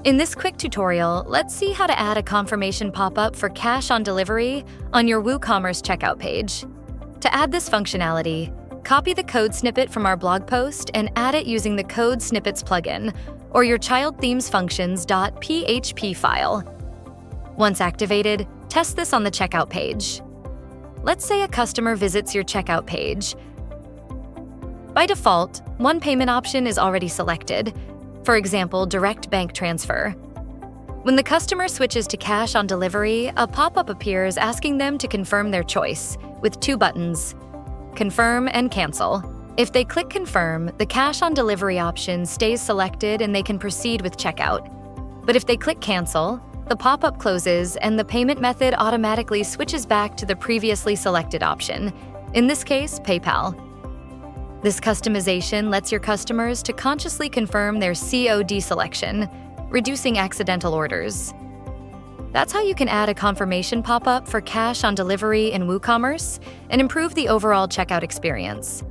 In this quick tutorial, let's see how to add a confirmation pop-up for cash on delivery on your WooCommerce checkout page. To add this functionality, copy the code snippet from our blog post and add it using the Code Snippets plugin or your child themes functions.php file. Once activated, test this on the checkout page. Let's say a customer visits your checkout page. By default, one payment option is already selected, for example, direct bank transfer. When the customer switches to cash on delivery, a pop-up appears asking them to confirm their choice with two buttons, Confirm and Cancel. If they click Confirm, the cash on delivery option stays selected and they can proceed with checkout. But if they click Cancel, the pop-up closes and the payment method automatically switches back to the previously selected option, in this case, PayPal. This customization lets your customers to consciously confirm their COD selection, reducing accidental orders. That's how you can add a confirmation pop-up for cash on delivery in WooCommerce and improve the overall checkout experience.